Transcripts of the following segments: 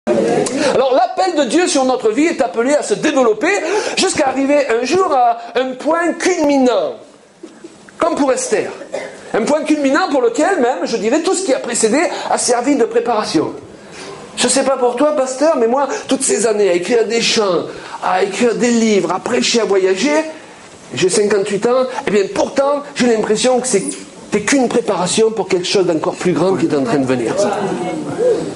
Alors l'appel de Dieu sur notre vie est appelé à se développer jusqu'à arriver un jour à un point culminant, comme pour Esther. Un point culminant pour lequel même, je dirais, tout ce qui a précédé a servi de préparation. Je ne sais pas pour toi, pasteur, mais moi, toutes ces années, à écrire des chants, à écrire des livres, à prêcher, à voyager, j'ai 58 ans, et bien pourtant, j'ai l'impression que c'est qu'une préparation pour quelque chose d'encore plus grand qui est en train de venir.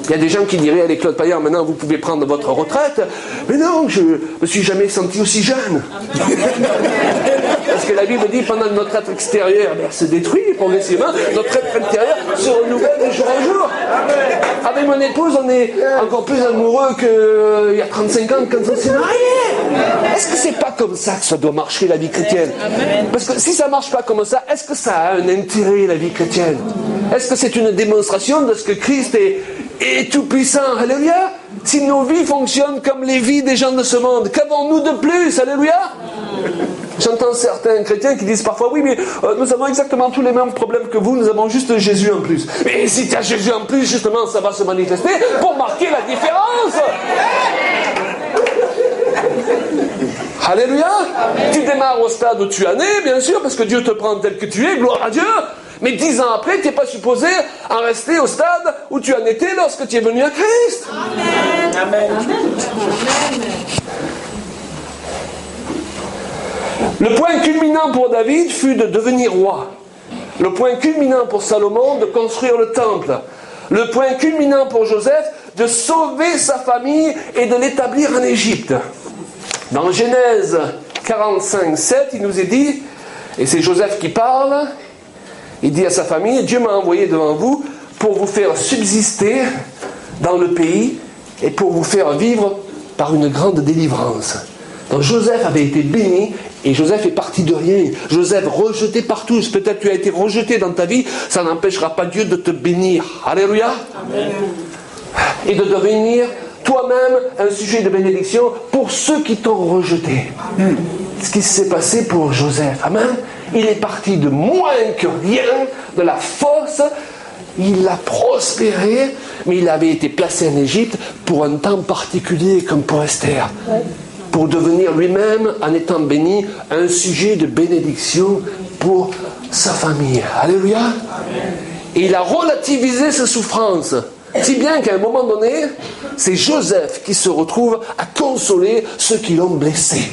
Il y a des gens qui diraient, allez Claude Paillard, maintenant vous pouvez prendre votre retraite. Mais non, je me suis jamais senti aussi jeune. Parce que la Bible dit, pendant notre être extérieur se détruit progressivement, notre être intérieur se renouvelle de jour en jour. Avec mon épouse, on est encore plus amoureux qu'il y a 35 ans quand on s'est marié. Est-ce que c'est pas comme ça que ça doit marcher la vie chrétienne? Parce que si ça marche pas comme ça, est-ce que ça a un intérêt la vie chrétienne? Est-ce que c'est une démonstration de ce que Christ est tout puissant? Alléluia! Si nos vies fonctionnent comme les vies des gens de ce monde, qu'avons-nous de plus? Alléluia! J'entends certains chrétiens qui disent parfois, oui, mais nous avons exactement tous les mêmes problèmes que vous, nous avons juste Jésus en plus. Mais si tu as Jésus en plus, justement, ça va se manifester pour marquer la différence. Alléluia. Tu démarres au stade où tu en es, bien sûr, parce que Dieu te prend tel que tu es, gloire à Dieu. Mais 10 ans après, tu n'es pas supposé en rester au stade où tu en étais lorsque tu es venu à Christ. Amen. Amen. Le point culminant pour David fut de devenir roi. Le point culminant pour Salomon de construire le temple. Le point culminant pour Joseph de sauver sa famille et de l'établir en Égypte. Dans Genèse 45, 7, il nous est dit, et c'est Joseph qui parle, il dit à sa famille, Dieu m'a envoyé devant vous pour vous faire subsister dans le pays et pour vous faire vivre par une grande délivrance. Donc Joseph avait été béni et Joseph est parti de rien. Joseph rejeté par tous. Peut-être tu as été rejeté dans ta vie, ça n'empêchera pas Dieu de te bénir. Alléluia. Amen. Et de devenir toi-même un sujet de bénédiction pour ceux qui t'ont rejeté. Ce qui s'est passé pour Joseph. Amen. Il est parti de moins que rien, de la force. Il a prospéré, mais il avait été placé en Égypte pour un temps particulier, comme pour Esther. Pour devenir lui-même, en étant béni, un sujet de bénédiction pour sa famille. Alléluia. Amen. Et il a relativisé ses souffrances. Si bien qu'à un moment donné, c'est Joseph qui se retrouve à consoler ceux qui l'ont blessé.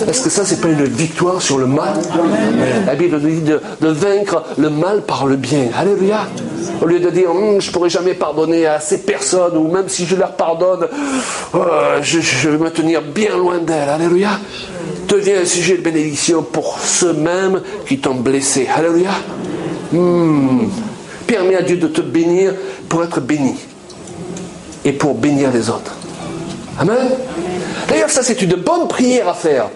Est-ce que ça, c'est pas une victoire sur le mal? La Bible nous dit de vaincre le mal par le bien. Alléluia. Au lieu de dire, je ne pourrai jamais pardonner à ces personnes, ou même si je leur pardonne, je vais me tenir bien loin d'elles. Alléluia. Deviens un sujet de bénédiction pour ceux-mêmes qui t'ont blessé. Alléluia. Permets à Dieu de te bénir pour être béni et pour bénir les autres. Amen. D'ailleurs, ça c'est une bonne prière à faire.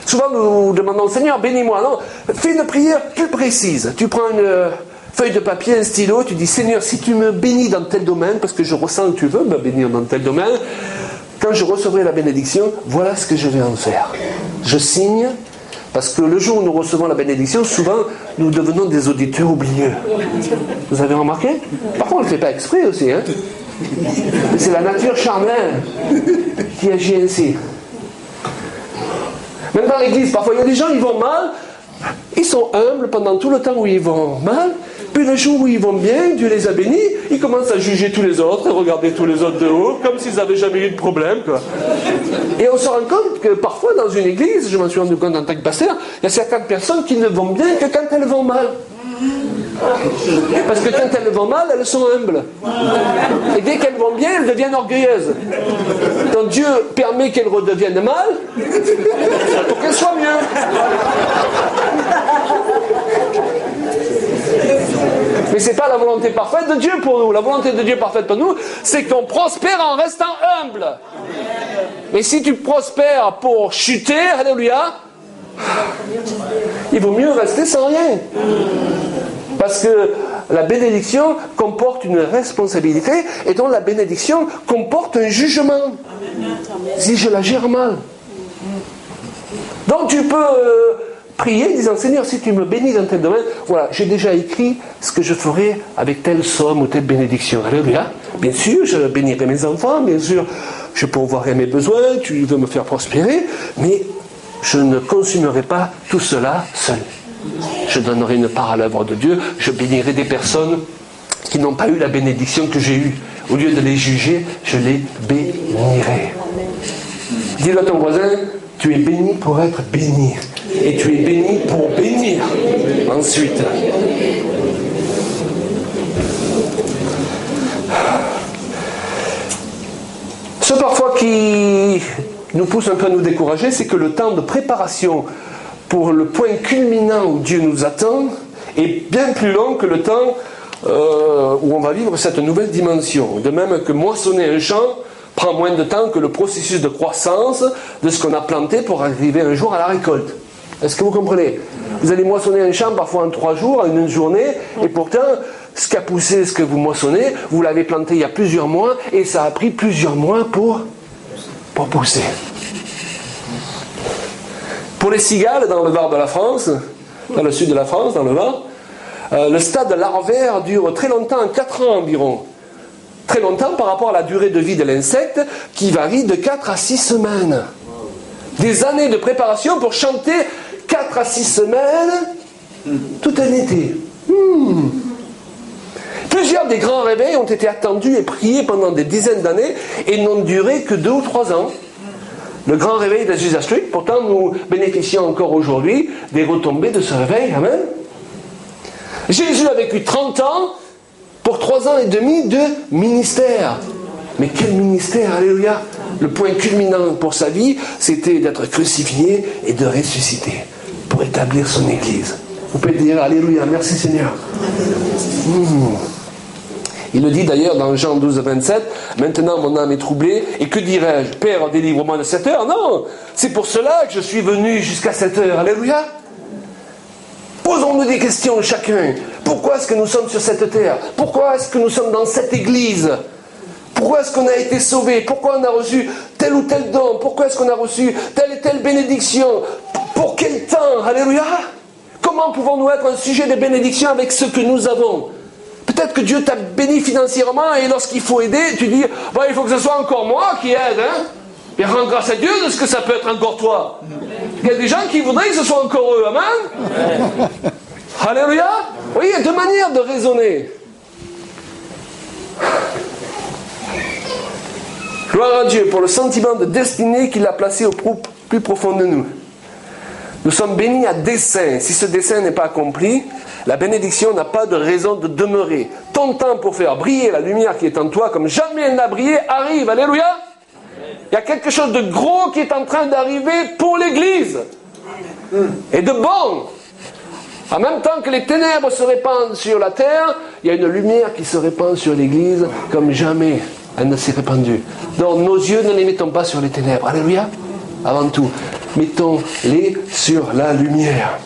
Souvent nous demandons, Seigneur, bénis-moi. Non, fais une prière plus précise. Tu prends une feuille de papier, un stylo, tu dis, Seigneur, si tu me bénis dans tel domaine, parce que je ressens que tu veux me bénir dans tel domaine, quand je recevrai la bénédiction, voilà ce que je vais en faire. Je signe, parce que le jour où nous recevons la bénédiction, souvent nous devenons des auditeurs oublieux. Vous avez remarqué? Parfois on ne le fait pas exprès aussi, hein. C'est la nature charnelle qui agit ainsi. Même dans l'église, parfois il y a des gens, ils vont mal, ils sont humbles pendant tout le temps où ils vont mal, puis le jour où ils vont bien, Dieu les a bénis, ils commencent à juger tous les autres, à regarder tous les autres de haut, comme s'ils n'avaient jamais eu de problème, quoi. Et on se rend compte que parfois dans une église, je m'en suis rendu compte en tant que pasteur, il y a certaines personnes qui ne vont bien que quand elles vont mal. Parce que quand elles vont mal, elles sont humbles. Et dès qu'elles vont bien, elles deviennent orgueilleuses. Donc Dieu permet qu'elles redeviennent mal pour qu'elles soient mieux. Mais ce n'est pas la volonté parfaite de Dieu pour nous. La volonté de Dieu parfaite pour nous, c'est qu'on prospère en restant humble. Mais si tu prospères pour chuter, alléluia, il vaut mieux rester sans rien. Parce que la bénédiction comporte une responsabilité et donc la bénédiction comporte un jugement. Si je la gère mal. Donc tu peux prier disant, Seigneur, si tu me bénis dans tel domaine, voilà, j'ai déjà écrit ce que je ferai avec telle somme ou telle bénédiction. Alléluia. Bien sûr, je bénirai mes enfants, bien sûr, je pourvoirai mes besoins, tu veux me faire prospérer, mais je ne consumerai pas tout cela seul. Je donnerai une part à l'œuvre de Dieu, je bénirai des personnes qui n'ont pas eu la bénédiction que j'ai eue. Au lieu de les juger, je les bénirai. Dis-le à ton voisin, tu es béni pour être béni. Et tu es béni pour bénir. Ensuite. Ce parfois qui nous pousse un peu à nous décourager, c'est que le temps de préparation pour le point culminant où Dieu nous attend est bien plus long que le temps où on va vivre cette nouvelle dimension. De même que moissonner un champ prend moins de temps que le processus de croissance de ce qu'on a planté pour arriver un jour à la récolte. Est-ce que vous comprenez? Vous allez moissonner un champ parfois en 3 jours, en une journée, et pourtant, ce qui a poussé ce que vous moissonnez, vous l'avez planté il y a plusieurs mois, et ça a pris plusieurs mois pour pousser. Pour les cigales, dans le Var de la France, dans le sud de la France, dans le Var, le stade larvaire dure très longtemps, 4 ans environ. Très longtemps par rapport à la durée de vie de l'insecte, qui varie de 4 à 6 semaines. Des années de préparation pour chanter 4 à 6 semaines, tout un été. Plusieurs des grands réveils ont été attendus et priés pendant des dizaines d'années et n'ont duré que 2 ou 3 ans. Le grand réveil de Jesus Street, pourtant nous bénéficions encore aujourd'hui des retombées de ce réveil. Amen. Jésus a vécu 30 ans pour 3 ans et demi de ministère. Mais quel ministère, alléluia! Le point culminant pour sa vie, c'était d'être crucifié et de ressusciter pour établir son Église. Vous pouvez dire alléluia, merci Seigneur. Il le dit d'ailleurs dans Jean 12, 27, « Maintenant mon âme est troublée, et que dirais-je? Père, délivre-moi de cette heure. » Non, c'est pour cela que je suis venu jusqu'à cette heure. Alléluia. Posons-nous des questions chacun. Pourquoi est-ce que nous sommes sur cette terre? Pourquoi est-ce que nous sommes dans cette église? Pourquoi est-ce qu'on a été sauvé? Pourquoi on a reçu tel ou tel don? Pourquoi est-ce qu'on a reçu telle et telle bénédiction? Pour quel temps? Alléluia. Comment pouvons-nous être un sujet de bénédiction avec ce que nous avons? Peut-être que Dieu t'a béni financièrement et lorsqu'il faut aider, tu dis, bon, il faut que ce soit encore moi qui aide, hein? Et rends grâce à Dieu de ce que ça peut être encore toi. Il y a des gens qui voudraient que ce soit encore eux, amen. Alléluia. Oui, il y a deux manières de raisonner. Gloire à Dieu pour le sentiment de destinée qu'il a placé au plus profond de nous. Nous sommes bénis à dessein. Si ce dessein n'est pas accompli, la bénédiction n'a pas de raison de demeurer. Ton temps pour faire briller la lumière qui est en toi comme jamais elle n'a brillé arrive. Alléluia. Il y a quelque chose de gros qui est en train d'arriver pour l'Église. Et de bon. En même temps que les ténèbres se répandent sur la terre, il y a une lumière qui se répand sur l'Église comme jamais elle ne s'est répandue. Donc nos yeux, ne les mettons pas sur les ténèbres. Alléluia. Avant tout, mettons-les sur la lumière.